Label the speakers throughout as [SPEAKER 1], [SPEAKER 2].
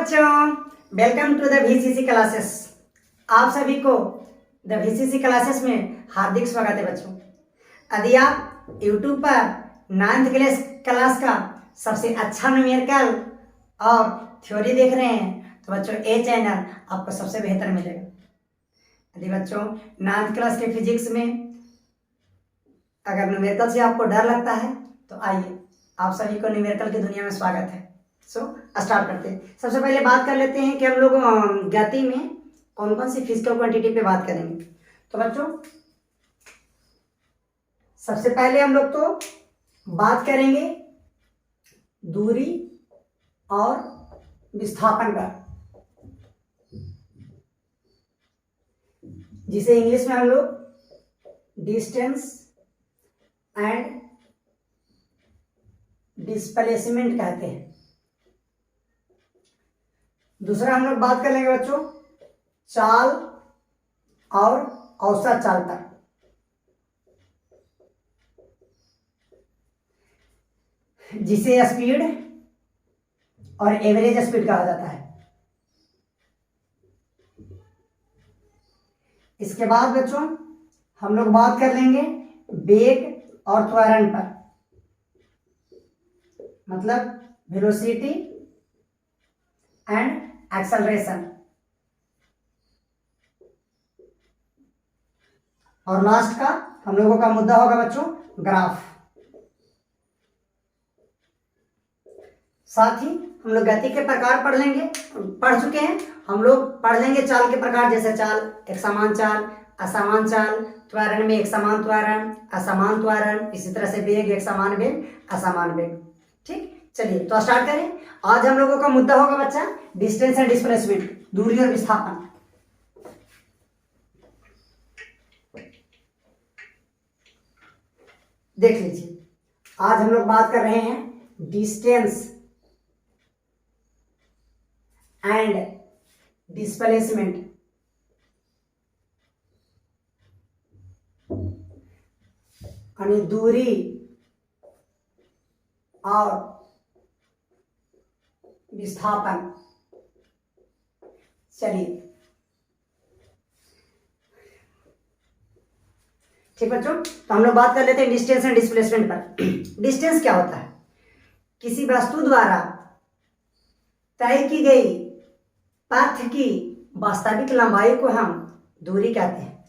[SPEAKER 1] बच्चों, welcome to the VCC classes. आप सभी को द VCC क्लासेस में हार्दिक स्वागत है बच्चों। यदि आप YouTube पर 9th क्लास का सबसे अच्छा न्यूमेरिकल और थ्योरी देख रहे हैं तो बच्चों ये चैनल आपको सबसे बेहतर मिलेगा। यदि बच्चों 9th क्लास के फिजिक्स में अगर न्यूमेरिकल से आपको डर लगता है तो आइए, आप सभी को न्यूमेरिकल की दुनिया में स्वागत है। स्टार्ट करते हैं। सबसे पहले बात कर लेते हैं कि हम लोग गति में कौन कौन सी फिजिकल क्वांटिटी पे बात करेंगे। तो बच्चों सबसे पहले हम लोग तो बात करेंगे दूरी और विस्थापन का, जिसे इंग्लिश में हम लोग डिस्टेंस एंड डिस्प्लेसमेंट कहते हैं। दूसरा हम लोग बात कर लेंगे बच्चों चाल और औसत चाल पर। जिसे स्पीड और एवरेज स्पीड कहा जाता है। इसके बाद बच्चों हम लोग बात कर लेंगे वेग और त्वरण पर, मतलब वेलोसिटी एंड एक्सेलरेशन। और लास्ट का हम लोगों का मुद्दा होगा बच्चों ग्राफ। साथ ही हम लोग गति के प्रकार पढ़ चुके हैं। हम लोग पढ़ लेंगे चाल के प्रकार, जैसे चाल, एक समान चाल, असमान चाल, त्वरण में एक समान त्वरण, असमान त्वरण, इसी तरह से वेग, एक समान वेग, असमान वेग। ठीक, चलिए तो स्टार्ट करें। आज हम लोगों का मुद्दा होगा बच्चा डिस्टेंस एंड डिस्प्लेसमेंट, दूरी और विस्थापन। देख लीजिए, आज हम लोग बात कर रहे हैं डिस्टेंस एंड डिस्प्लेसमेंट। यानी दूरी और विस्थापन। चलिए ठीक बच्चों, तो हम लोग बात कर लेते हैं डिस्टेंस एंड डिस्प्लेसमेंट पर। डिस्टेंस क्या होता है? किसी वस्तु द्वारा तय की गई पथ की वास्तविक लंबाई को हम दूरी कहते हैं।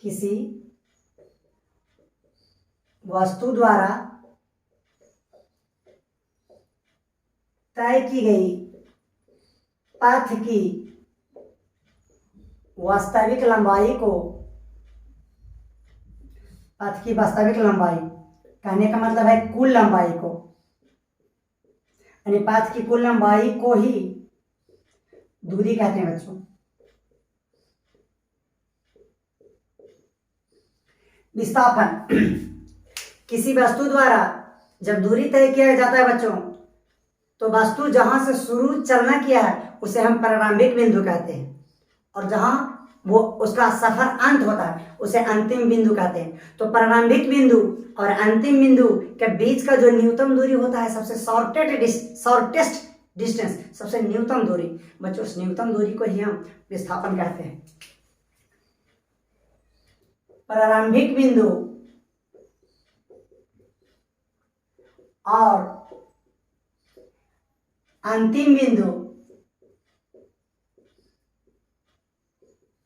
[SPEAKER 1] किसी वस्तु द्वारा तय की गई पथ की वास्तविक लंबाई को, पथ की वास्तविक लंबाई कहने का मतलब है कुल लंबाई को, यानी पथ की कुल लंबाई को ही दूरी कहते हैं बच्चों। विस्थापन, किसी वस्तु द्वारा जब दूरी तय किया जाता है बच्चों, तो वस्तु जहां से शुरू चलना किया है उसे हम प्रारंभिक बिंदु कहते हैं, और जहां वो उसका सफर अंत होता है उसे अंतिम बिंदु कहते हैं। तो प्रारंभिक बिंदु और अंतिम बिंदु के बीच का जो न्यूनतम दूरी होता है, सबसे शॉर्टेस्ट डिस्टेंस, सबसे न्यूनतम दूरी बच्चों, उस न्यूनतम दूरी को ही हम विस्थापन कहते हैं। प्रारंभिक बिंदु और अंतिम बिंदु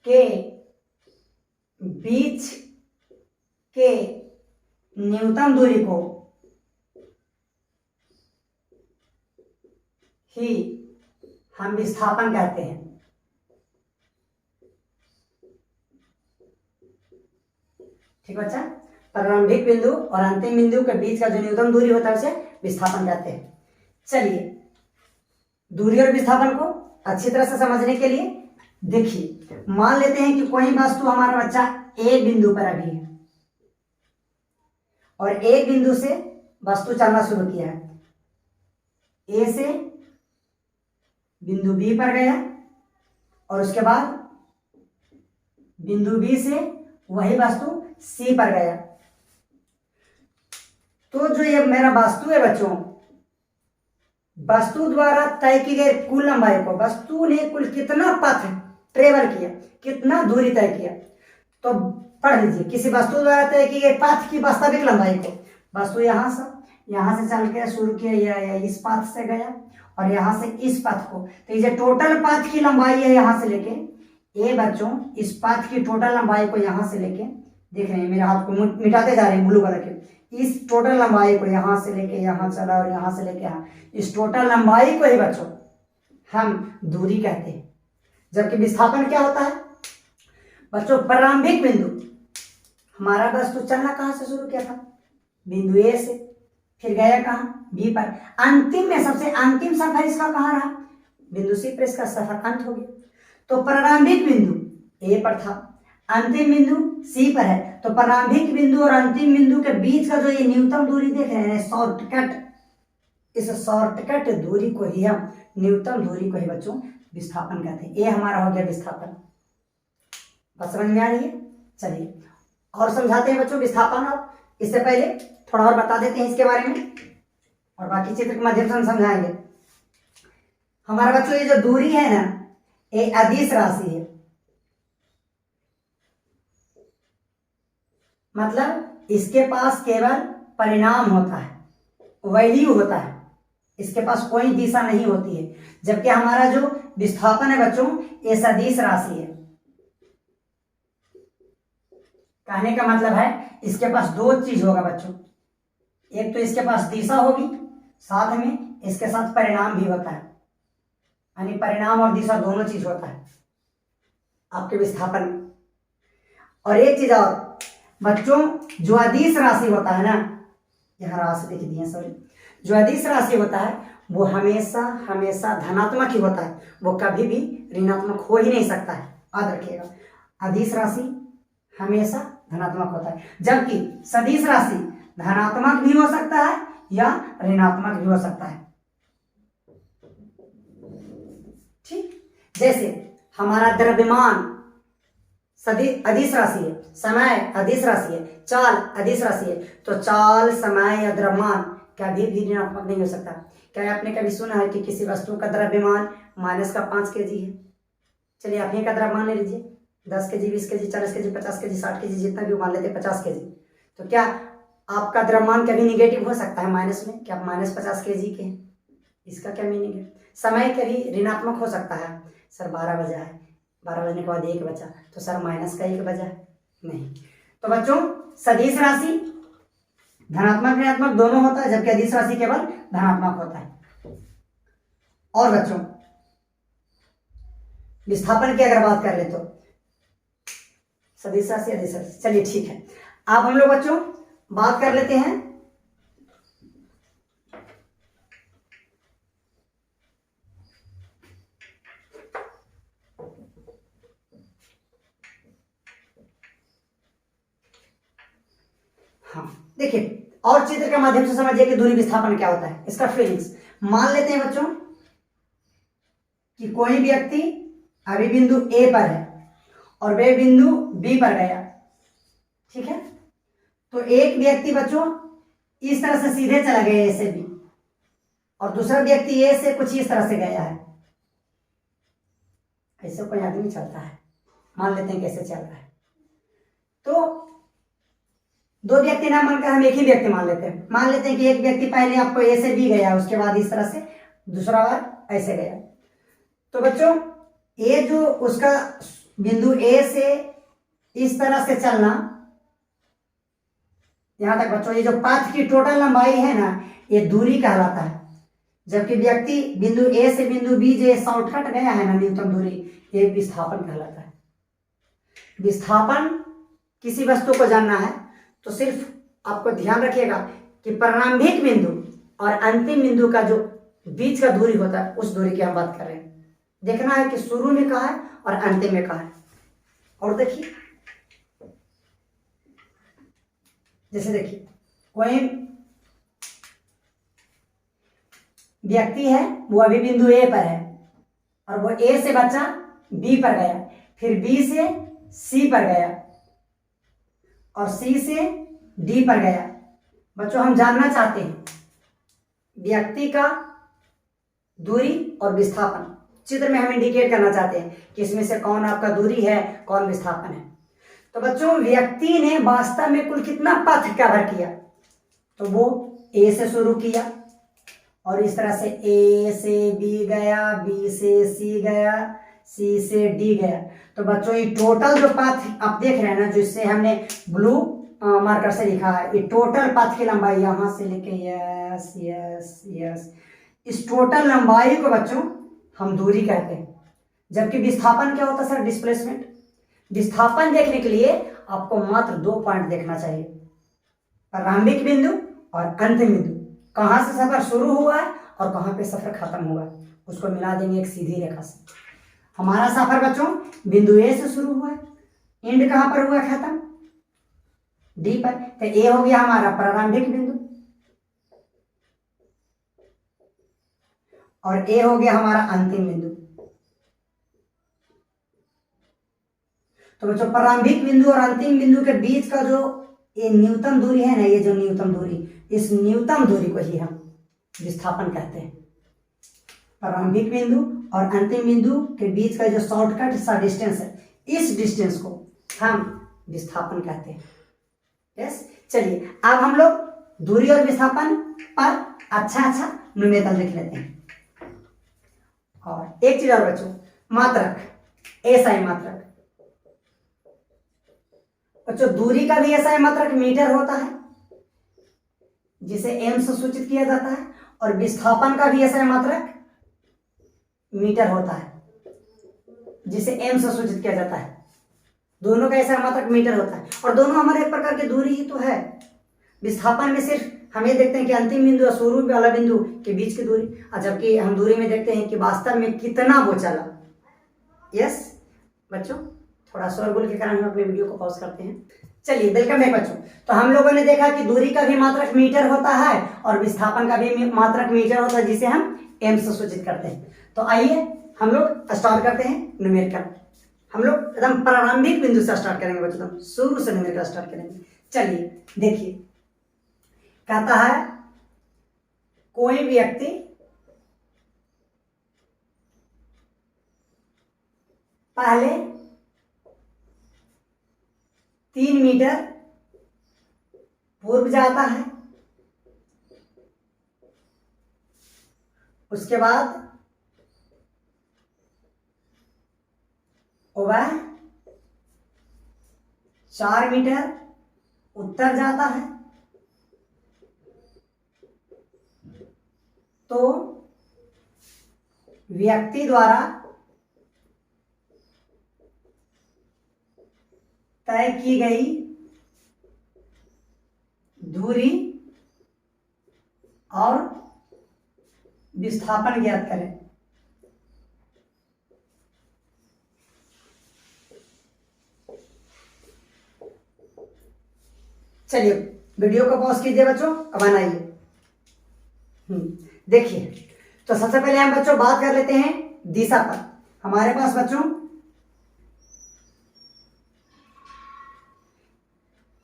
[SPEAKER 1] के बीच के न्यूनतम दूरी को ही हम विस्थापन कहते हैं। ठीक बच्चा, प्रारंभिक बिंदु और अंतिम बिंदु के बीच का जो न्यूनतम दूरी होता है उसे विस्थापन कहते हैं। चलिए दूरी और विस्थापन को अच्छी तरह से समझने के लिए देखिए, मान लेते हैं कि कोई वस्तु हमारा बच्चा ए बिंदु पर अभी है और ए बिंदु से वस्तु चलना शुरू किया है। ए से बिंदु बी पर गया और उसके बाद बिंदु बी से वही वस्तु सी पर गया। तो जो ये मेरा वस्तु है बच्चों, वस्तु द्वारा तय की गई कुल लंबाई को, वस्तु ने कुल कितना पथ ट्रेवल किया, कितना दूरी तय किया, तो पढ़ लीजिए, किसी वस्तु द्वारा तय की गई पथ की वास्तविक लंबाई को। वस्तु यहाँ से चल के शुरू किया, या इस पथ से गया और यहाँ से इस पथ को, तो ये टोटल पथ की लंबाई है यहाँ से लेके, ये बच्चों इस पथ की टोटल लंबाई को यहाँ से लेके, देख रहे हैं मेरे हाथ को मिटाते जा रहे हैं ब्लू कलर के, इस टोटल लंबाई को यहाँ से लेके यहाँ चला और यहाँ से लेके यहाँ, इस टोटल लंबाई को ही बच्चों हम दूरी कहते हैं। जबकि विस्थापन क्या होता है बच्चों, प्रारंभिक बिंदु, हमारा वस्तु चलना कहाँ से शुरू किया था, बिंदु ए से, फिर गया कहाँ, बी पर, अंतिम में सबसे अंतिम सफर इसका कहाँ रहा, बिंदु सी पर इसका सफर अंत हो गया। तो प्रारंभिक बिंदु ए पर था, अंतिम बिंदु सी पर है, तो प्रारंभिक बिंदु और अंतिम बिंदु के बीच का जो ये न्यूनतम दूरी देख रहे हैं, शॉर्टकट, इस शॉर्टकट दूरी को ही हम, न्यूनतम दूरी को ही बच्चों विस्थापन कहते हैं। ये हमारा हो गया विस्थापन। बस समझ में आ रही है? चलिए और समझाते हैं बच्चों विस्थापन, और इससे पहले थोड़ा और बता देते हैं इसके बारे में, और बाकी चित्र के माध्यम से हम समझाएंगे। हमारा बच्चों ये जो दूरी है ना, ये अदिश राशि है, मतलब इसके पास केवल परिणाम होता है, वैल्यू होता है, इसके पास कोई दिशा नहीं होती है। जबकि हमारा जो विस्थापन है बच्चों, ये सदिश राशि है। कहने का मतलब है इसके पास दो चीज होगा बच्चों, एक तो इसके पास दिशा होगी, साथ में इसके साथ परिणाम भी होता है, यानी परिणाम और दिशा दोनों चीज होता है आपके विस्थापन में। और एक चीज और बच्चों, जो अदिश राशि होता है ना, यहाँ राशि लिख दिए सॉरी, जो अदिश राशि होता है वो हमेशा हमेशा धनात्मक ही होता है, वो कभी भी ऋणात्मक हो ही नहीं सकता है, याद रखिएगा। अदिश राशि हमेशा धनात्मक होता है, जबकि सदिश राशि धनात्मक भी हो सकता है या ऋणात्मक भी हो सकता है। ठीक, जैसे हमारा द्रव्यमान अदिश राशि है, समय अदिश राशि है, चाल अदिश राशि है, तो चाल, समय या द्रव्यमान कभी भी ऋणात्मक नहीं हो सकता। क्या आपने कभी सुना है कि किसी वस्तु का द्रव्यमान -5 kg है? चलिए आप ही का द्रव्यमान ले लीजिए, 10 kg, 20 kg, 40 kg, 50 kg, 60 kg, जितना भी मान लेते हैं 50 kg, तो क्या आपका द्रव्यमान कभी निगेटिव हो सकता है माइनस में, कि आप -50 kg के हैं? इसका क्या मीनिंग है? समय कभी ऋणात्मक हो सकता है, सर 12 बजा है, 12 बजने के बाद 1 बचा, तो सर -1 बजा है, नहीं। तो बच्चों सदिश राशि धनात्मक ऋणात्मक दोनों होता है, जबकि अदिश राशि केवल धनात्मक होता है। और बच्चों विस्थापन की अगर बात कर ले तो सदिश राशि अदिश राशि, चलिए ठीक है। अब हम लोग बच्चों बात कर लेते हैं हाँ, देखिए और चित्र के माध्यम से समझिए कि दूरी विस्थापन क्या होता है, इसका फीलिंग्स। मान लेते हैं बच्चों कि कोई व्यक्ति अभी बिंदु ए पर है और वे बिंदु बी पर गया, ठीक है। तो एक व्यक्ति बच्चों इस तरह से सीधे चला गया ए से बी, और दूसरा व्यक्ति ए से कुछ इस तरह से गया है। ऐसे कोई आदमी चलता है, मान लेते हैं कैसे चल रहा है। तो दो व्यक्ति ना मानकर हम एक ही व्यक्ति मान लेते हैं। मान लेते हैं कि एक व्यक्ति पहले आपको ए से बी गया, उसके बाद इस तरह से दूसरा बार ऐसे गया। तो बच्चों ये जो उसका बिंदु ए से इस तरह से चलना, यहां तक बच्चों ये जो पाथ की टोटल लंबाई है ना, ये दूरी कहलाता है। जबकि व्यक्ति बिंदु ए से बिंदु बी जो शॉर्टकट गया है ना, न्यूनतम दूरी, ये विस्थापन कहलाता है। विस्थापन किसी वस्तु को जानना है तो सिर्फ आपको ध्यान रखिएगा कि प्रारंभिक बिंदु और अंतिम बिंदु का जो बीच का दूरी होता है, उस दूरी की हम बात कर रहे हैं। देखना है कि शुरू में कहा है और अंतिम में कहा है। और देखिए, जैसे देखिए कोई व्यक्ति है, वो अभी बिंदु ए पर है और वो ए से बच्चा बी पर गया, फिर बी से सी पर गया और सी से डी पर गया। बच्चों हम जानना चाहते हैं व्यक्ति का दूरी और विस्थापन चित्र में हम इंडिकेट करना चाहते हैं कि इसमें से कौन आपका दूरी है, कौन विस्थापन है। तो बच्चों व्यक्ति ने वास्तव में कुल कितना पथ कवर किया, तो वो ए से शुरू किया और इस तरह से ए से बी गया, बी से सी गया, सी से डी गया। तो बच्चों ये टोटल जो पथ आप देख रहे हैं ना, जिससे हमने ब्लू मार्कर से लिखा है, ये टोटल पथ की लंबाई यहां से लेके यस यस यस, इस टोटल लंबाई को बच्चों हम दूरी कहते हैं। जबकि विस्थापन क्या होता है सर? डिस्प्लेसमेंट। विस्थापन देखने के लिए आपको मात्र 2 पॉइंट देखना चाहिए, प्रारंभिक बिंदु और अंतिम बिंदु। कहां से सफर शुरू हुआ है और कहां पे सफर खत्म हुआ है, उसको मिला देंगे एक सीधी रेखा से। हमारा सफर बच्चों बिंदु ए से शुरू हुआ है, एंड कहां पर हुआ? खत्म डी पर। तो ए हो गया हमारा प्रारंभिक बिंदु और ए हो गया हमारा अंतिम बिंदु। तो बच्चों प्रारंभिक बिंदु और अंतिम बिंदु के बीच का जो ये न्यूनतम दूरी है ना, ये जो न्यूनतम दूरी, इस न्यूनतम दूरी को ही हम विस्थापन कहते हैं। प्रारंभिक बिंदु और अंतिम बिंदु के बीच का जो शॉर्टकट सा डिस्टेंस है, इस डिस्टेंस को हम विस्थापन कहते हैं। यस, चलिए अब हम लोग दूरी और विस्थापन पर अच्छा न्यूमेरिकल देख लेते हैं। और एक चीज और बच्चों, मात्रक, एसआई मात्रक। बच्चों दूरी का भी एसआई मात्रक मीटर होता है, जिसे एम से सूचित किया जाता है, और विस्थापन का भी एसआई मात्रक मीटर होता है, जिसे एम से सूचित किया जाता है। दोनों का एसआई मात्रक मीटर होता है और दोनों हमारे एक प्रकार की दूरी ही तो है। विस्थापन में सिर्फ हम ये देखते हैं कि अंतिम बिंदु और शुरू वाला बिंदु के बीच की दूरी, और जबकि हम दूरी में देखते हैं कि वास्तव में कितना वो चला। यस बच्चों, थोड़ा शोरगुल के कारण हम अपने वीडियो को पॉज करते हैं। चलिए वेलकम बैक बच्चों। तो हम लोगों ने देखा कि दूरी का भी मात्रक मीटर होता है और विस्थापन का भी मात्रक मीटर होता है, जिसे हम एम से सूचित करते हैं। तो आइए हम लोग स्टार्ट करते हैं न्यूमेरिकल। हम लोग एकदम प्रारंभिक बिंदु से स्टार्ट करेंगे बच्चों, शुरू से न्यूमेरिकल स्टार्ट करेंगे। चलिए देखिए, कहता है कोई व्यक्ति पहले 3 मीटर पूर्व जाता है, उसके बाद वह 4 मीटर उत्तर जाता है, तो व्यक्ति द्वारा तय की गई दूरी और विस्थापन ज्ञात करें। चलिए वीडियो को पॉज कीजिए बच्चों, अब बनाइए। देखिए, तो सबसे पहले हम बच्चों बात कर लेते हैं दिशा पर। हमारे पास बच्चों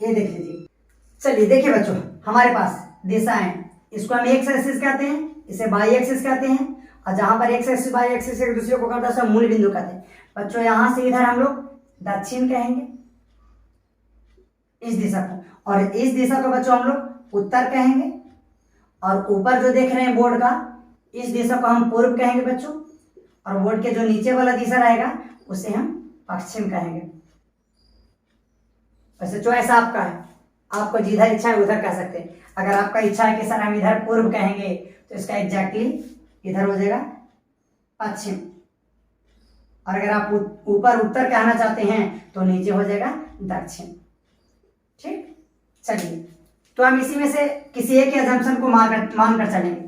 [SPEAKER 1] ये देख लीजिए। चलिए देखिए बच्चों, हमारे पास दिशा है, इसको हम एक्स एक्सिस कहते हैं, इसे वाई एक्सिस कहते हैं, और जहां पर एक्स एक्सिस वाई एक्सिस एक दूसरे को करता है उसे मूल बिंदु कहते हैं। बच्चों यहां से इधर हम लोग दक्षिण कहेंगे इस दिशा को, और इस दिशा को बच्चों हम लोग उत्तर कहेंगे, और ऊपर जो देख रहे हैं बोर्ड का, इस दिशा को हम पूर्व कहेंगे बच्चों, और बोर्ड के जो नीचे वाला दिशा रहेगा उसे हम पश्चिम कहेंगे। वैसे चॉइस आपका है, आपको जिधर इच्छा है उधर कह सकते हैं। अगर आपका इच्छा है कि सर हम इधर पूर्व कहेंगे, तो इसका एग्जैक्टली इधर हो जाएगा पश्चिम, और अगर आप ऊपर उत्तर कहना चाहते हैं तो नीचे हो जाएगा दक्षिण। ठीक, चलिए तो हम इसी में से किसी एक अजम्पशन को मान कर चलेंगे,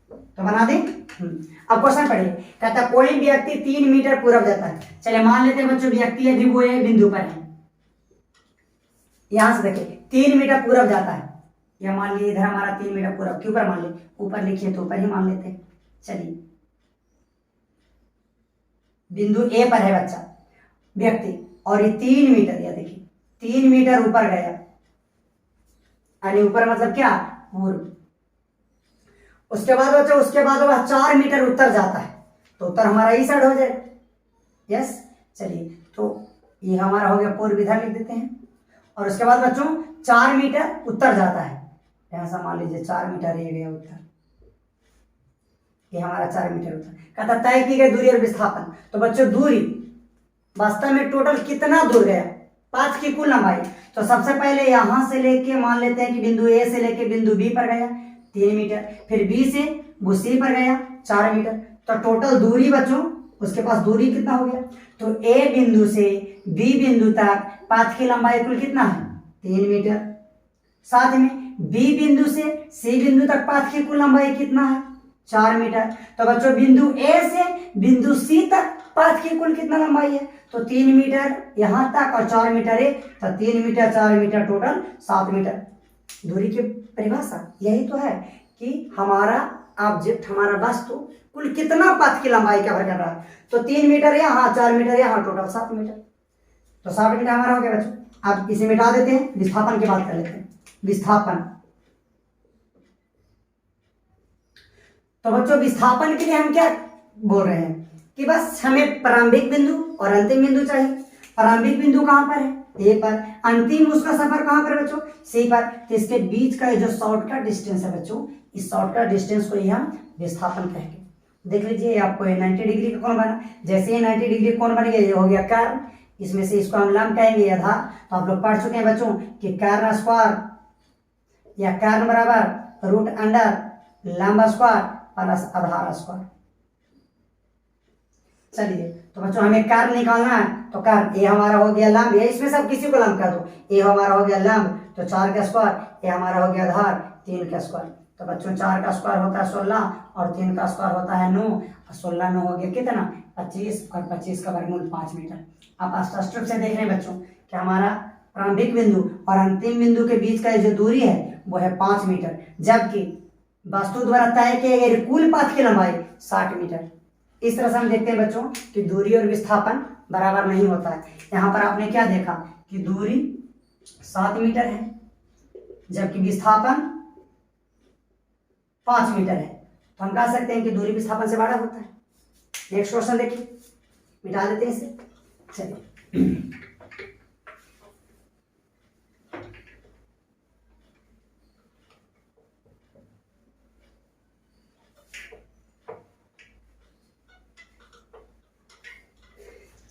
[SPEAKER 1] तो बना दें। अब क्वेश्चन पढ़िए, कहता है कोई व्यक्ति 3 मीटर पूर्व जाता है। चलिए मान लेते हैं बच्चों व्यक्ति अभी वो ये बिंदु पर है, यहां से देखिए 3 मीटर पूर्व जाता है, या मान लीजिए इधर हमारा 3 मीटर पूर्व के ऊपर मान लीजिए, ऊपर लिखिए तो ऊपर ही मान लेते हैं। चलिए बिंदु ए पर है बच्चा व्यक्ति, और ये 3 मीटर, या देखिए 3 मीटर ऊपर गया, यानी ऊपर मतलब क्या, पूर्व। उसके बाद बच्चों, उसके बाद वह 4 मीटर उत्तर जाता है, तो उत्तर हमारा ई साइड हो जाएगा। यस, चलिए, तो ये हमारा हो गया पूर्व, इधर लिख देते हैं। और उसके बाद बच्चों 4 मीटर उत्तर जाता है, यहां से मान लीजिए 4 मीटर ये गया उत्तर, ये हमारा 4 मीटर उत्तर। कहता तय की गई दूरी और विस्थापन। तो बच्चों दूरी वास्तव में टोटल कितना दूर गया, 5 की कुल लंबाई। तो सबसे पहले यहां से लेके मान लेते हैं कि बिंदु ए से लेके बिंदु बी पर गया 3 मीटर, फिर बी से वो सी पर गया 4 मीटर। तो टोटल दूरी बच्चों, उसके पास दूरी कितना हो गया, तो ए बिंदु से बी बिंदु तक पाथ की लंबाई कुल कितना है, 3 मीटर। साथ में बी बिंदु से सी बिंदु तक पाथ की कुल लंबाई कितना है, 4 मीटर। तो बच्चों बिंदु ए से बिंदु सी तक पाथ की कुल कितना लंबाई है, तो 3 मीटर यहां तक और 4 मीटर है, तो 3 मीटर 4 मीटर टोटल 7 मीटर। दूरी की परिभाषा यही तो है कि हमारा ऑब्जेक्ट, हमारा वस्तु कुल कितना पथ की लंबाई कवर कर रहा है। तो 3 मीटर यहाँ, 4 मीटर यहाँ, टोटल 7 मीटर। तो 7 मीटर हमारा हो गया बच्चों। अब इसे मिटा देते हैं, विस्थापन की बात कर लेते हैं। विस्थापन, तो बच्चों विस्थापन के लिए हम क्या बोल रहे हैं कि बस हमें प्रारंभिक बिंदु और अंतिम बिंदु चाहिए। प्रारंभिक बिंदु कहां पर है, ए पर। अंतिम उसका सफर कहां पर बच्चों, सी पर। तो इसके बीच का जो शॉर्टकट डिस्टेंस है बच्चों, इस शॉर्टकट डिस्टेंस को ही हम विस्थापन कहेंगे। देख लीजिए, आपको 90 डिग्री का कोण बना, जैसे ही 90 डिग्री कोण बन गया, ये हो गया कर्व। इसमें से इसको हम लंब कहेंगे, आधार। तो आप लोग पढ़ चुके हैं बच्चों कि कर्ण स्क्वायर या कर्ण बराबर रूट अंडर लंब स्क्वायर प्लस आधार स्क्वायर। चलिए, तो बच्चों हमें कर्ण निकालना है, तो कर्ण, ये हमारा हो गया लंब, ये इसमें सब किसी को लंब कर दो। ये हमारा हो गया लंब, तो 4 का स्क्वायर, ये हमारा हो गया आधार 3 का स्क्वायर। तो बच्चों 4 का स्क्वायर होता है 16 और 3 का स्क्वायर होता है 9, और 16 9 हो गया कितना, 25, और 25 का वर्गमूल 5 मीटर। आप स्पष्ट रूप से देख रहे हैं बच्चों कि हमारा प्रारंभिक बिंदु और अंतिम बिंदु के बीच का जो दूरी है वो है 5 मीटर, जबकि वस्तु द्वारा तय किए गए कुल पथ की लंबाई 60 मीटर। इस तरह से हम देखते हैं बच्चों कि दूरी और विस्थापन बराबर नहीं होता है। यहाँ पर आपने क्या देखा कि दूरी 7 मीटर है, जबकि विस्थापन 5 मीटर है। तो हम कह सकते हैं कि दूरी विस्थापन से बड़ा होता है। नेक्स्ट क्वेश्चन देखिए, मिटा देते हैं इसे। चलिए,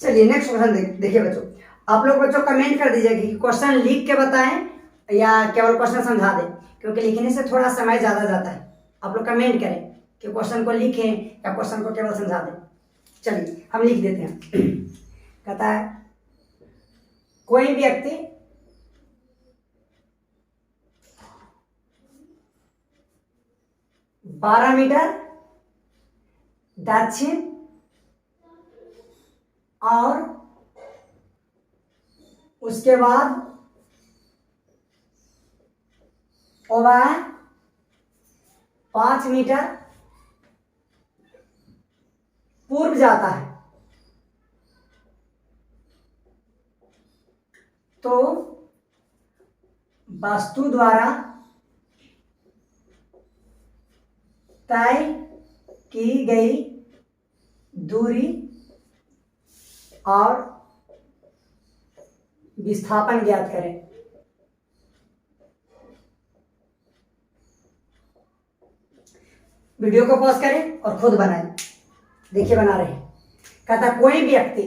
[SPEAKER 1] चलिए नेक्स्ट क्वेश्चन देखिए बच्चों। आप लोग बच्चों कमेंट कर दीजिए कि क्वेश्चन लिख के बताएं या केवल क्वेश्चन समझा दें, क्योंकि लिखने से थोड़ा समय ज्यादा जाता है। आप लोग कमेंट करें कि क्वेश्चन को लिखें या क्वेश्चन को केवल समझा दें। चलिए हम लिख देते हैं। कहता है कोई व्यक्ति बारह मीटर दक्षिण और उसके बाद वह 5 मीटर पूर्व जाता है, तो वस्तु द्वारा तय की गई दूरी और विस्थापन ज्ञात करें। वीडियो को पॉज करें और खुद बनाएं। देखिए बना रहे हैं। कहता कोई व्यक्ति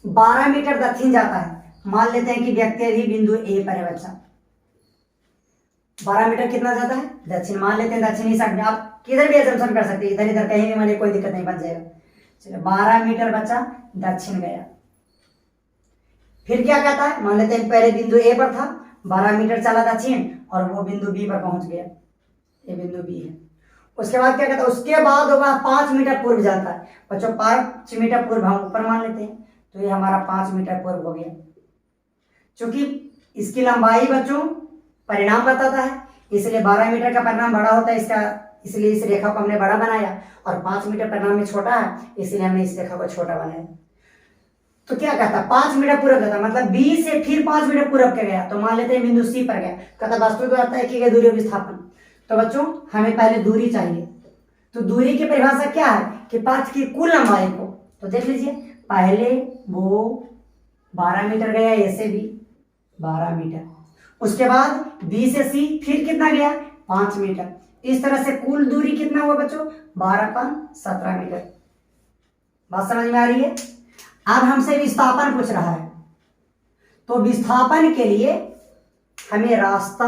[SPEAKER 1] 12 मीटर दक्षिण जाता है। मान लेते हैं कि व्यक्ति अभी बिंदु ए पर है बच्चा। 12 मीटर कितना जाता है, दक्षिण। मान लेते हैं दक्षिणी साइड में, आप किधर भी एजम्पशन कर सकते हैं, इधर इधर कहीं भी, मानिए कोई दिक्कत नहीं, बन जाएगा। चलिए 12 मीटर बच्चा दक्षिण गया। फिर क्या कहता है, मान लेते हैं पहले बिंदु ए पर था, 12 मीटर चला दक्षिण और वो बिंदु बी पर पहुंच गया। ये बिंदु बी है। उसके बाद क्या कहता है, उसके बाद वह 5 मीटर पूर्व जाता है। बच्चों 5 मीटर पूर्व हम ऊपर मान लेते हैं, तो ये हमारा 5 मीटर पूर्व हो गया। चूंकि इसकी लंबाई बच्चों परिणाम बताता है, इसलिए 12 मीटर का परिणाम बड़ा होता है इसका, इसलिए इस रेखा को हमने बड़ा बनाया, और 5 मीटर परिणाम में छोटा है, इसलिए हमने इस रेखा को छोटा बनाया। तो क्या कहता है, 5 मीटर पूर्व जाता, मतलब बी से फिर 5 मीटर पूर्व के गया, तो मान लेते हैं बिंदु सी पर गया। कहता वस्तु द्वारा तय की गई दूरी और विस्थापन। तो बच्चों हमें पहले दूरी चाहिए। तो दूरी की परिभाषा क्या है कि पाथ की कुल लंबाई को, तो देख लीजिए पहले वो 12 मीटर गया, ए से बी 12 मीटर, उसके बाद बी से सी फिर कितना गया 5 मीटर। इस तरह से कुल दूरी कितना हुआ बच्चों 12 5 17 मीटर। बात समझ में आ रही है। अब हमसे विस्थापन पूछ रहा है, तो विस्थापन के लिए हमें रास्ता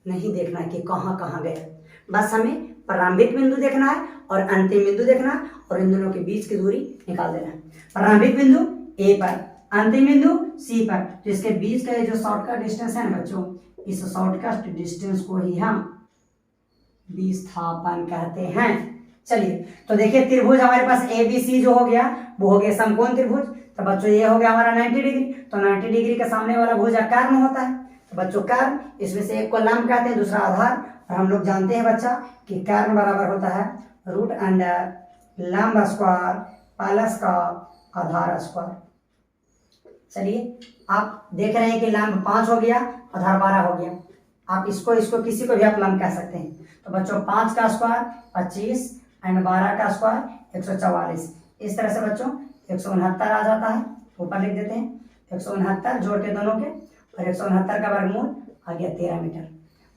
[SPEAKER 1] नहीं देखना कि कहां कहां गया, बस हमें प्रारंभिक बिंदु देखना है और अंतिम बिंदु देखना है और इन दोनों के बीच की दूरी निकाल देना है। प्रारंभिक बिंदु ए पर, अंतिम बिंदु सी पर, तो इसके बीच का जो शॉर्टकट डिस्टेंस है ना बच्चों, इस शॉर्टकट डिस्टेंस को ही हम विस्थापन कहते हैं। चलिए तो देखिए त्रिभुज हमारे पास ए बी सी जो हो गया वो हो गया समकोण त्रिभुज। तो बच्चों ये हो गया हमारा 90 डिग्री, तो 90 डिग्री के सामने वाला भुजा कर्ण होता है। तो बच्चों कर्ण, इसमें से एक को लंब कहते हैं, दूसरा आधार, और हम लोग जानते हैं बच्चा कि कर्ण बराबर होता है रूट अंडर लंब स्क्वायर प्लस का आधार स्क्वायर। चलिए आप देख रहे हैं कि लंब 5 हो गया, आधार 12 हो गया। आप इसको किसी को भी आप लंब कह सकते हैं। तो बच्चों 5 का स्क्वायर 25 एंड 12 का स्क्वायर 144। इस तरह से बच्चों 169 आ जाता है, ऊपर लिख देते हैं 169 जोड़ के दोनों के, और 169 का वर्गमूल आ गया 13 मीटर।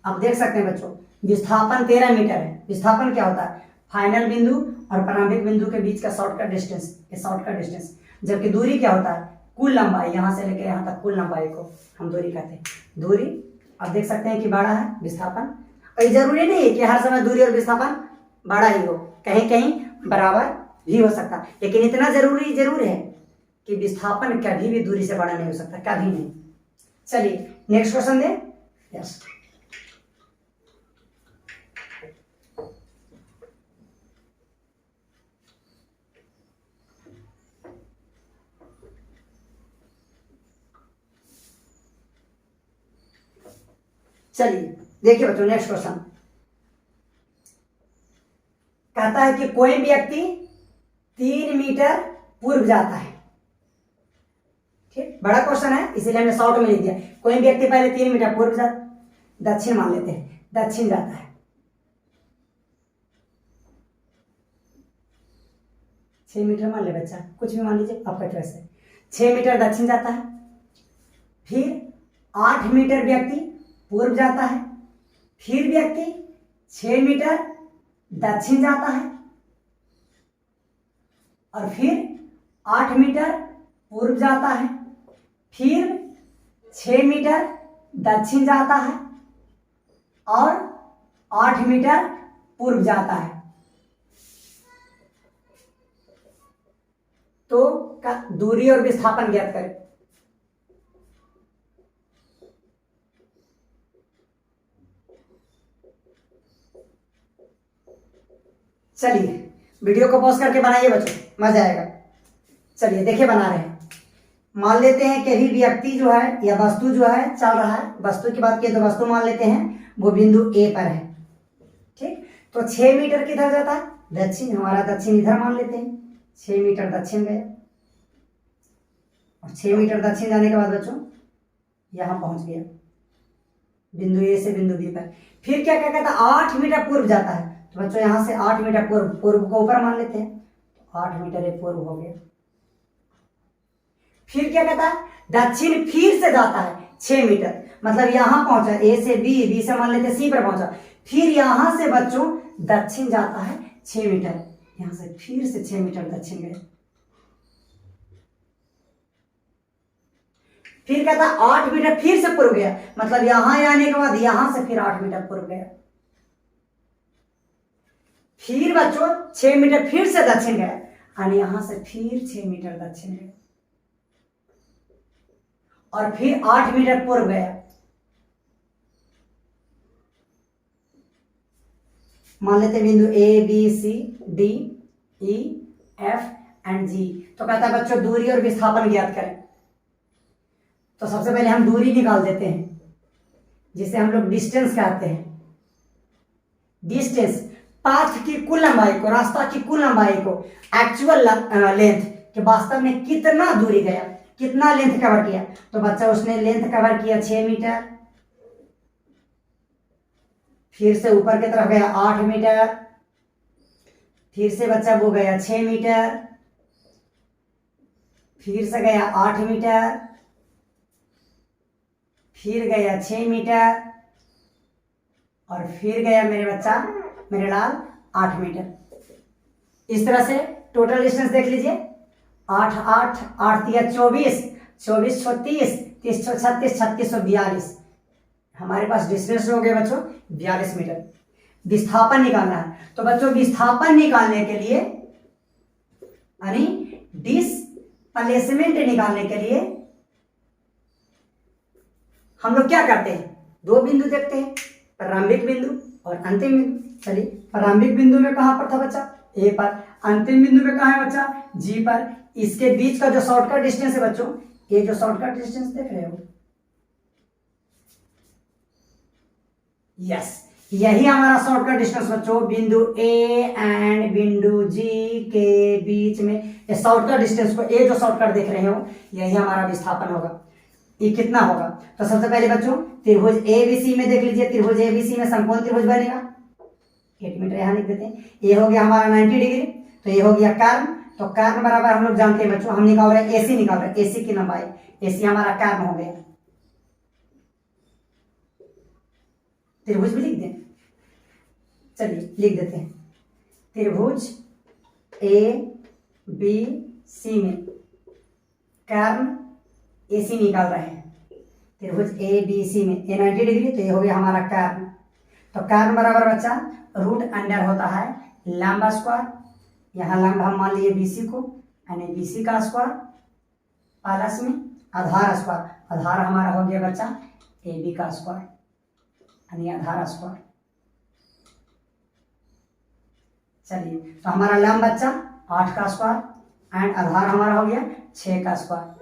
[SPEAKER 1] अब देख सकते हैं बच्चों विस्थापन 13 मीटर है। विस्थापन क्या होता है, फाइनल बिंदु और प्रारंभिक बिंदु के बीच का शॉर्टकट डिस्टेंस, ये शॉर्टकट डिस्टेंस। जबकि दूरी क्या होता है, कुल लंबाई, यहाँ से लेकर यहाँ तक कुल लंबाई को हम दूरी कहते हैं। दूरी अब देख सकते हैं कि बड़ा है विस्थापन, और ये जरूरी नहीं है कि हर समय दूरी और विस्थापन बड़ा ही हो, कहीं कहीं बराबर भी हो सकता है, लेकिन इतना जरूर है कि विस्थापन कभी भी दूरी से बड़ा नहीं हो सकता, कभी नहीं। चलिए नेक्स्ट क्वेश्चन दे। यस चलिए देखिए बच्चों नेक्स्ट क्वेश्चन कहता है कि कोई व्यक्ति 3 मीटर पूर्व जाता है। ठीक, बड़ा क्वेश्चन है इसीलिए हमने शॉर्ट में लिख दिया। कोई व्यक्ति पहले 3 मीटर पूर्व दक्षिण मान लेते हैं, दक्षिण जाता है, 6 मीटर मान ले बच्चा, कुछ भी मान लीजिए आपका चॉइस है। 6 मीटर दक्षिण जाता है, फिर 8 मीटर व्यक्ति पूर्व जाता है, फिर व्यक्ति 6 मीटर दक्षिण जाता है, और फिर 8 मीटर पूर्व जाता है, फिर 6 मीटर दक्षिण जाता है और 8 मीटर पूर्व जाता है। तो दूरी और विस्थापन ज्ञात करें। चलिए वीडियो को पॉज करके बनाइए बच्चों, मजा आएगा। चलिए देखिए बना रहे हैं। मान लेते हैं कि अभी व्यक्ति जो है या वस्तु जो है चल रहा है, वस्तु की बात की तो वस्तु मान लेते हैं वो बिंदु ए पर है। ठीक, तो 6 मीटर किधर जाता है, दक्षिण, हमारा दक्षिण इधर मान लेते हैं, 6 मीटर दक्षिण गया, और 6 मीटर दक्षिण जाने के बाद बच्चों यहां पहुंच गया बिंदु ए से बिंदु बी पर। फिर क्या क्या कहता है 8 मीटर पूर्व जाता है, तो बच्चों यहां से 8 मीटर पूर्व को ऊपर मान लेते हैं, 8 मीटर ये पूर्व हो गया। फिर क्या कहता है दक्षिण फिर से जाता है 6 मीटर, मतलब यहां पहुंचा ए से बी से मान लेते सी पर पहुंचा, फिर यहां से बच्चों दक्षिण जाता है 6 मीटर, यहां से फिर से 6 मीटर दक्षिण गए। फिर कहता 8 मीटर फिर से पूर्व गया, मतलब यहां आने के बाद यहां से फिर 8 मीटर पूर्व गया। फिर बच्चों 6 मीटर फिर से दक्षिण गया, यानी यहां से फिर 6 मीटर दक्षिण गया, और फिर 8 मीटर पूर्व गया। मान लेते बिंदु A B C D E F and G. तो कहता है बच्चों दूरी और विस्थापन ज्ञात करें। तो सबसे पहले हम दूरी निकाल देते हैं, जिसे हम लोग डिस्टेंस कहते हैं। डिस्टेंस पाथ की कुल लंबाई को, रास्ता की कुल लंबाई को, एक्चुअल लेंथ कि वास्तव में कितना दूरी गया, कितना लेंथ कवर किया। तो बच्चा उसने लेंथ कवर किया 6 मीटर, फिर से ऊपर की तरफ गया 8 मीटर, फिर से बच्चा वो गया 6 मीटर, फिर से गया 8 मीटर, फिर गया 6 मीटर, और फिर गया मेरे लाल 8 मीटर। इस तरह से टोटल डिस्टेंस देख लीजिए, 8 8 8 3 24, 24 36, 30 36, 36 42, हमारे पास डिस्टेंस हो गए बच्चों 42 मीटर। विस्थापन निकालना है, तो बच्चों विस्थापन निकालने के लिए यानी डिस्प्लेसमेंट निकालने के लिए हम लोग क्या करते हैं, दो बिंदु देखते हैं, प्रारंभिक बिंदु और अंतिम बिंदु। चलिए, प्रारंभिक बिंदु में कहां पर था बच्चा, ए पर, अंतिम बिंदु में कहां है बच्चा, जी पर। इसके बीच का जो शॉर्टकट डिस्टेंस है बच्चों, ये जो शॉर्टकट डिस्टेंस देख रहे हो, यस, यही हमारा शॉर्टकट डिस्टेंस बच्चों, बिंदु ए एंड बिंदु जी के बीच में ये शॉर्टकट डिस्टेंस को, ये जो शॉर्टकट देख रहे हो, यही हमारा विस्थापन होगा। ये कितना होगा, तो सबसे पहले बच्चों त्रिभुज एबीसी में देख लीजिए, त्रिभुज एबीसी में समकोण त्रिभुज बनेगा, 8 मीटर यहां लिख देते हैं। ये हो गया हमारा 90 डिग्री, तो ये हो गया कर्म, तो कर्म बराबर हम लोग जानते हैं बच्चों, हम निकाल रहे हैं एसी, निकाल रहे हैं एसी की लंबाई, एसी हमारा कर्म हो गया। त्रिभुज भी लिख दें, चलिए लिख देते हैं, त्रिभुज ए बी सी में कर्म एसी निकाल रहे हैं, त्रिभुज ए बी सी में, ए 90 डिग्री, तो ये हो गया हमारा कर्म। तो कर्म बराबर बच्चा रूट अंडर होता है लंब स्क्वायर, यहाँ लंब हम मान लिए बीसी को, यानी बीसी का स्क्वायर प्लस में आधार स्क्वायर, आधार हमारा हो गया बच्चा ए बी का स्क्वायर, यानी आधार स्क्वायर। चलिए, तो हमारा लंब बच्चा 8 का स्क्वायर एंड आधार हमारा हो गया 6 का स्क्वायर,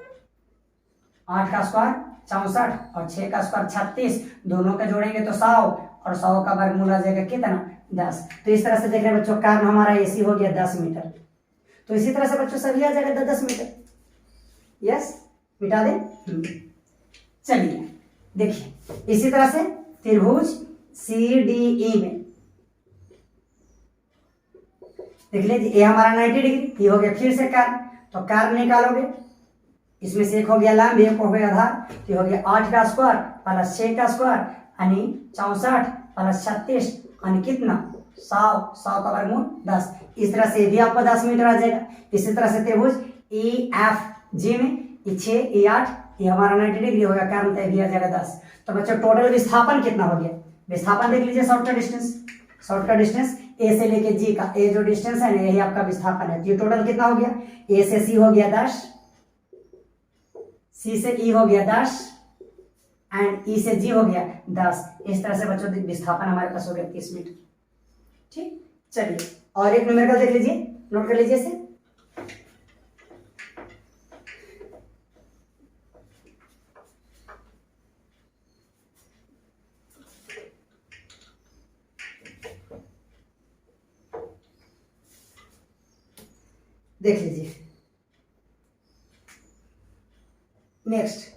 [SPEAKER 1] 8 का स्क्वायर 64 और 6 का स्क्वायर 36, दोनों का जोड़ेंगे तो 100 और 100 का वर्गमूल आ जाएगा कितना, 10। तो इस तरह से देख रहे हैं बच्चों, कर्म हमारा एसी हो गया 10 मीटर। तो इसी तरह से बच्चों सभी आ जाएगा 10 मीटर, यस, मिटा दें। चलिए देखिए, इसी तरह से त्रिभुज सी डी ई में देख लीजिए, ये हमारा 90 डिग्री, ये हो गया फिर से कर्म, तो कर्म निकालोगे, इसमें से एक हो गया लंब, एक हो गया आधार, तो हो गया 8 का स्क्वायर प्लस 6 का स्क्वायर, यानी 64 प्लस 36, यानी कितना 100, 100 का वर्गमूल 10। इस तरह से भी आपको 10 मीटर आ जाएगा। इसी तरह से त्रिभुज ई एफ जी में, ये 6 ये 8, ये हमारा 90 डिग्री हो गया, कर्म तय भी आ जाएगा 10। तो बच्चों टोटल विस्थापन कितना हो गया, विस्थापन देख लीजिए, शॉर्टकट डिस्टेंस, शॉर्टकट डिस्टेंस ए से लेके जी का, ए जो डिस्टेंस है ना, यही आपका विस्थापन है। ये टोटल कितना हो गया, ए से सी हो गया 10, सी से ई हो गया 10 एंड ई से जी हो गया 10। इस तरह से बच्चों विस्थापन हमारे पास हो गया 30 मीटर। ठीक, चलिए और एक न्यूमेरिकल देख लीजिए, नोट कर लीजिए इसे। देख लीजिए, नेक्स्ट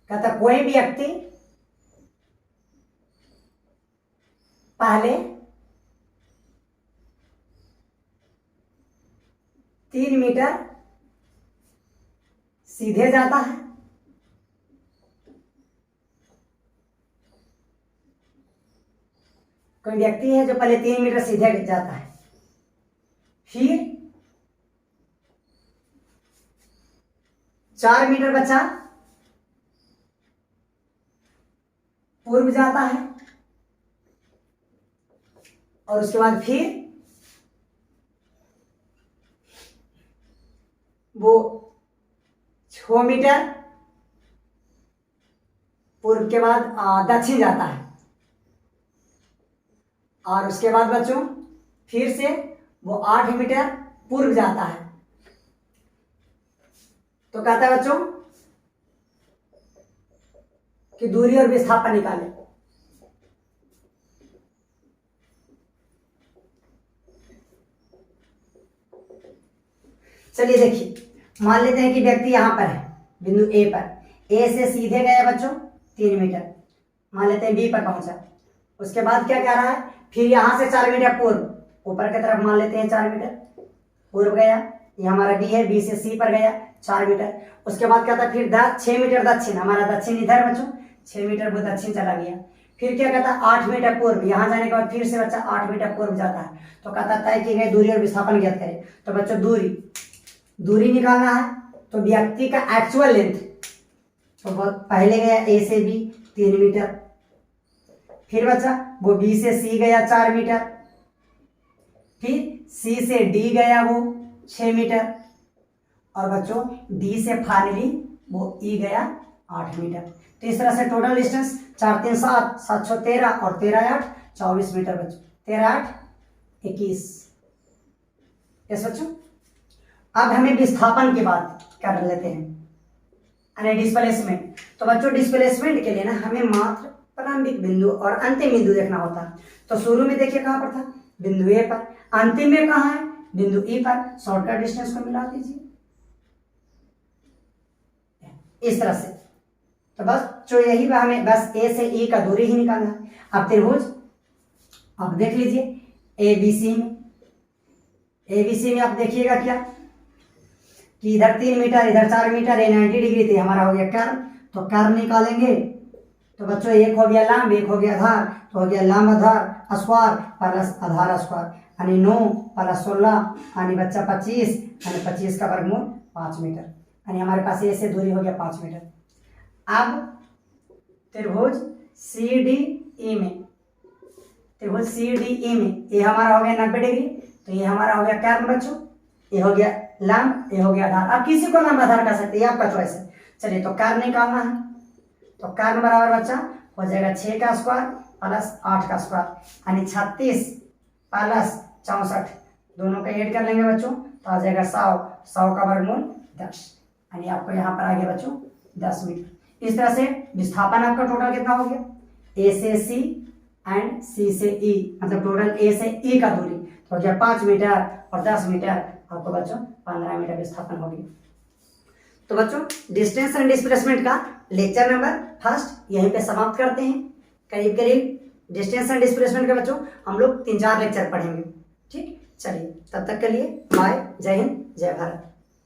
[SPEAKER 1] कहता कोई व्यक्ति पहले 3 मीटर सीधे जाता है, कोई व्यक्ति है जो पहले 3 मीटर सीधे जाता है, फिर 4 मीटर बचा पूर्व जाता है, और उसके बाद फिर वो 6 मीटर पूर्व के बाद दक्षिण जाता है, और उसके बाद बच्चों फिर से वो 8 मीटर पूर्व जाता है। तो कहता है बच्चों कि दूरी और विस्थापन निकालें। चलिए देखिए, मान लेते हैं कि व्यक्ति यहां पर है बिंदु ए पर, ए से सीधे गए बच्चों 3 मीटर, मान लेते हैं बी पर पहुंचा, उसके बाद क्या कह रहा है, फिर यहाँ से 4 मीटर पूर्व ऊपर की तरफ मान लेते हैं 4 मीटर पूर्व गया, ये हमारा बी है, बी से सी पर गया 4 मीटर। उसके बाद कहता है फिर 6 मीटर दक्षिण, हमारा दक्षिण इधर बच्चों 6 मीटर वो दक्षिण चला गया। फिर क्या कहता है 8 मीटर पूर्व, यहाँ जाने के बाद फिर से बच्चा 8 मीटर पूर्व जाता है। तो कहता है तय की गई दूरी और विस्थापन ज्ञात करें। तो बच्चों दूरी निकालना है, तो व्यक्ति का एक्चुअल लेंथ, तो पहले गया ए से बी 3 मीटर, फिर बच्चा वो बी से सी गया 4 मीटर, फिर सी से डी गया वो 6 मीटर, और बच्चों डी से फाइनली वो ई गया 8 मीटर। तो इस तरह से टोटल डिस्टेंस 4 3 7 7 6 13 और 13 8 24 मीटर बच्चों, 13 8 21। यस बच्चों, अब हमें विस्थापन की बात कर लेते हैं, यानी डिस्प्लेसमेंट। तो बच्चों डिस्प्लेसमेंट के लिए ना हमें मात्र प्रारंभिक बिंदु और अंतिम बिंदु देखना होता है। तो शुरू में देखिए कहाँ पर था, बिंदु ए पर, अंतिम में कहाँ है, बिंदु ई पर। शॉर्टकट डिस्टेंस को मिला दीजिए इस तरह से। तो बस जो यही हमें बस ए से ई का दूरी ही निकालना है। अब त्रिभुज, अब देख लीजिए एबीसी में आप देखिएगा क्या कि इधर 3 मीटर इधर 4 मीटर, ये 90 डिग्री थी, हमारा हो गया कर्व। तो कर्व निकालेंगे तो बच्चों एक हो गया लंब, एक हो गया आधार, तो हो गया लंब आधार स्क्वायर प्लस आधार स्क्वायर, यानी 9 प्लस 16 यानी बच्चा 25, यानी 25 का वर्गमूल 5 मीटर, यानी हमारे पास ये से दूरी हो गया 5 मीटर। अब त्रिभुज सी डी ई में, त्रिभुज सी डी ई में ये हमारा हो गया 90 डिग्री, तो ये हमारा हो गया कर्व बच्चों, ये हो गया लंब, ये हो गया आधार। आप किसी को लंब आधार कर सकते हैं, आपका चॉइस है। चलिए तो कर्व निकालना है, तो कर्व बराबर बच्चा हो जाएगा 6 का स्क्वायर प्लस 8 का स्क्वायर, यानी 36 प्लस 64, दोनों का ऐड कर लेंगे बच्चों तो आ जाएगा 100 का वर्गमूल 10, यानी आपको यहाँ पर आ गया बच्चों 10 मीटर। इस तरह से विस्थापन आपका टोटल कितना हो गया, ए से सी एंड सी से ई, मतलब टोटल ए से ई का दूरी तो हो गया 5 मीटर और 10 मीटर, आपको बच्चों 15 मीटर विस्थापन हो गया। तो बच्चों डिस्टेंस एंड डिस्प्लेसमेंट का लेक्चर नंबर 1 यहीं पे समाप्त करते हैं। करीब करीब डिस्टेंस एंड डिस्प्लेसमेंट के बच्चों हम लोग 3 4 लेक्चर पढ़ेंगे। ठीक, चलिए तब तक के लिए बाय, जय हिंद, जय भारत।